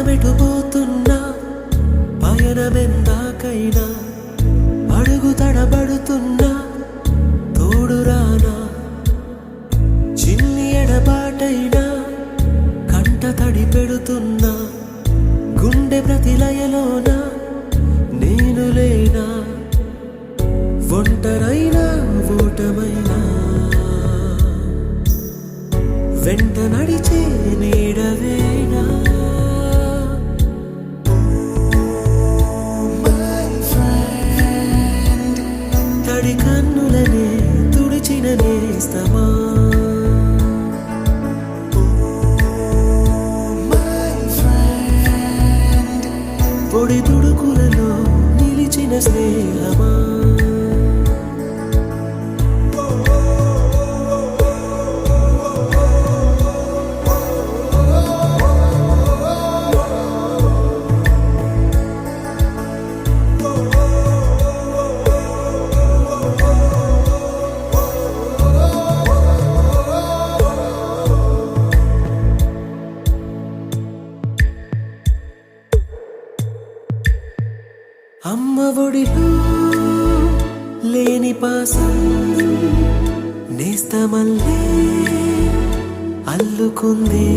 మనమెటుపోతున్నా పయనమెందాకైనా అడుగు తడబడుతున్నా తోడురానా చిన్ని ఎడబాటైనా కంట తడి పెడుతున్నా గుండె ప్రతిలయలోన నేను లేనా ఒంటరైనా ఓటమైనా వెంట నడిచే నీడవేనా తడి కన్నులనే తుడిచిన నేస్తమా పొడి తుడుకులలో నిలిచిన స్నేహమా అమ్మ ఒడిలో లేని పాసం నేస్తమల్లే అల్లుకుంది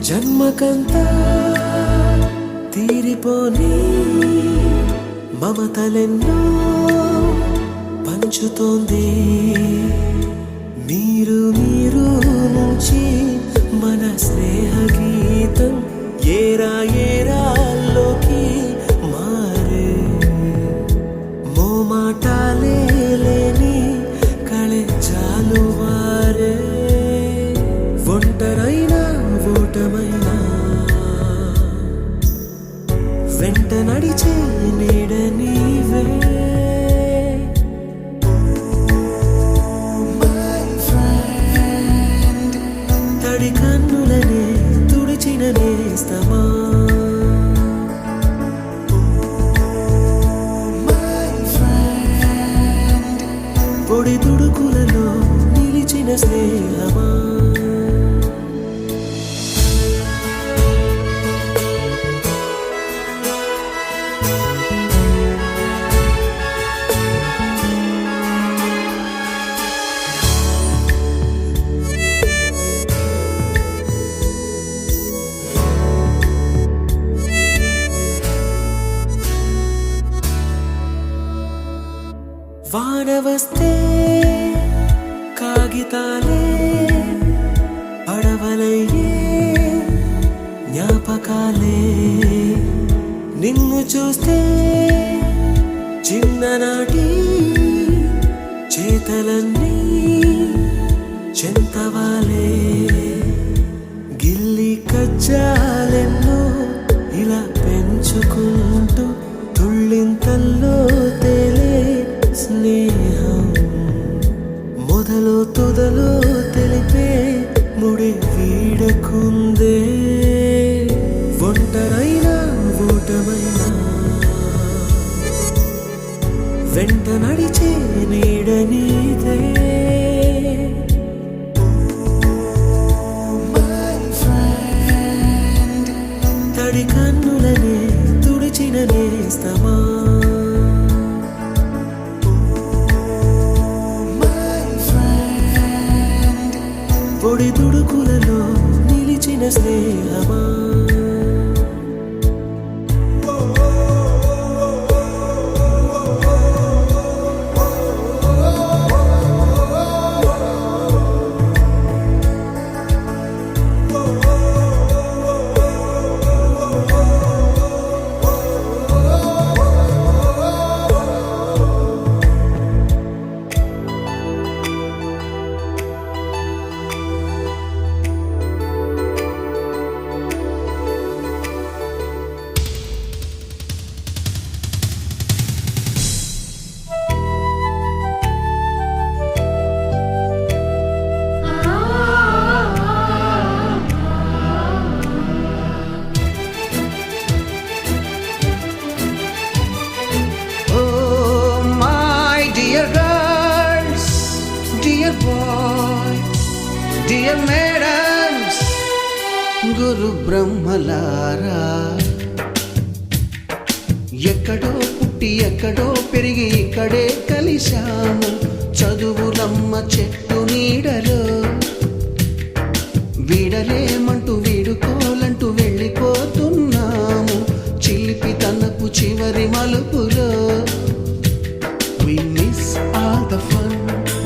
జన్మకంతా తీరిపోని మమతలెన్నో పంచుతోంది మీరు మీరు నుంచి మన స్నేహ గీతం ఏరా ఏరాల్లోకి మాటాలే లేని కళెచ్చాలు వారే ఒంటరైనా ఓటమైనా వెంట నడిచే నీడ నీవే తడి కన్నులనే తుడిచిన నేస్తమా పొడి తుడుకులలో నిలిచిన స్నేహమా వాన వస్తే కాగితాలే పడవలయ్యే జ్ఞాపకాలే నిన్ను చూస్తే చిన్ననాటి చేతలన్నీ చెంతవాలే గిల్లి కజ్జాలెన్నో ఇలా పెంచుకుంటూ తుళ్ళింతల్లో తేలే స్నేహం మొదలు తొదలు తెలిపే ముడి వీడకుందే ఒంటరైనా ఓటమైనా వెంట నడిచే నీడ నీదే తడి కన్నులనే తుడిచిన నేస్తమా పొడి తుడుకులలో నిలిచిన స్నేహమా Dear madams, గురు బ్రహ్మలారా, ఎక్కడో పుట్టి ఎక్కడో పెరిగి ఇక్కడే కలిశాము చదువులమ్మ చెట్టు నీడలో. వీడలేమంటూ వీడుకోలంటూ వెళ్ళిపోతున్నాము చిలిపి తనపు చివరి మలుపులో. We miss all the fun,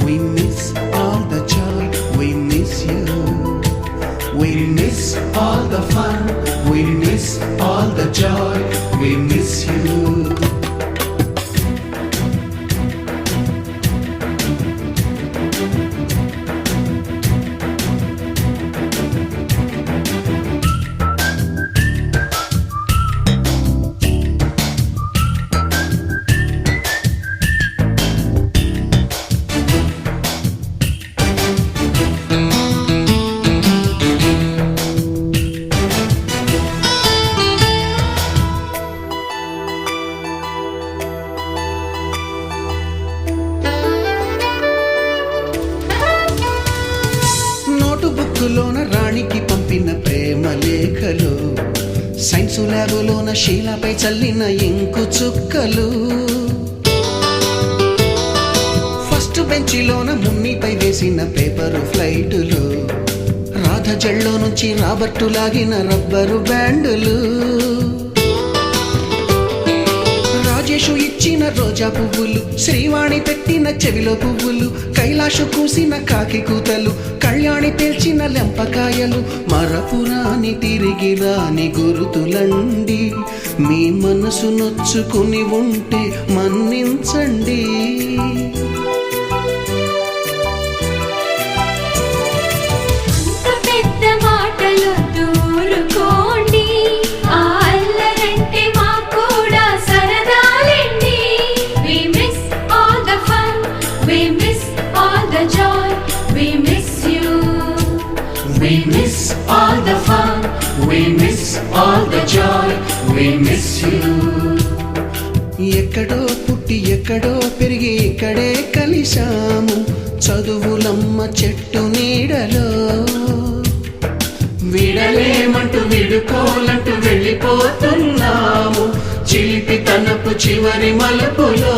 we miss all the joy, we miss you. We miss all the fun, we miss all the joy, we miss you. బుక్కులోన రాణికి పంపిన ప్రేమ లేఖలు, సైన్సు ల్యాబులోన శీలాపై చల్లిన ఇంకు చుక్కలు, ఫస్ట్ బెంచిలోన మున్నిపై వేసిన పేపరు ఫ్లైటులు, రాధ జల్లో నుంచి రాబర్టు లాగిన rubber బ్యాండులు, Rajesh ఇచ్చిన రోజా పువ్వులు, శ్రీవాణి పెట్టిన చెవిలో పువ్వులు, కైలాషు కూసిన కాకి కూతలు, కళ్యాణి పేల్చిన లెంపకాయలు, మరపురాని తిరిగి రాని గురుతులండి. మీ మనసు నొచ్చుకుని ఉంటే మన్నించండి. We miss all the fun, we miss all the joy, we miss you. ఎక్కడో పుట్టి ఎక్కడో పెరిగి ఇక్కడే కలిశాము చదువులమ్మ చెట్టు నీడలో. వీడలేమంటూ వీడుకోలంటూ వెళ్ళిపోతున్నాము చిలిపి తనపు చివరి మలుపులో.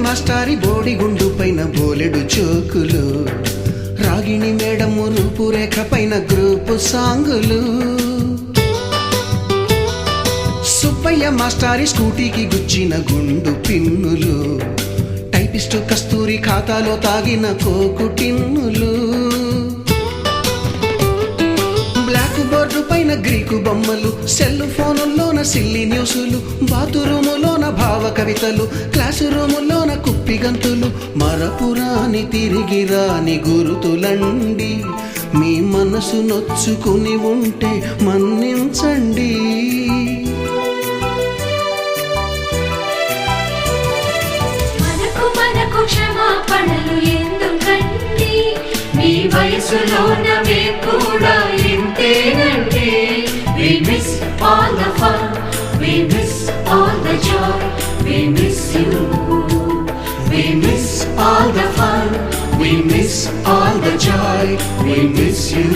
మాస్టారి బోడిగుండు పైన బోలెడు చోకులు, రాగిణి మేడము రూపురేఖ పైన గ్రూపు సాంగులు, సుబ్బయ్య మాస్టారి స్కూటీకి గుచ్చిన గుండు పిన్నులు, టైపిస్టు కస్తూరి ఖాతాలో తాగిన కోకు టిన్నులు, బ్లాక్ బోర్డు పైన గ్రీకు బొమ్మలు, సెల్ ఫోనుల్లోన సిల్లి న్యూసులు, బాతురూములోన భావ కవితలు, క్లాసు రూములోన కుప్పి గంతులు, మరపురాని తిరిగి రాని గురుతులండి. మీ మనసు నొచ్చుకుని ఉంటే మన్నించండి. మనకు క్షమాపణలు ఎందుకండి, మీ వయసులోనవే కూడా ఇంతేనండి. We miss all the fun, we miss all the joy, we miss you. We miss all the fun, we miss all the joy, we miss you.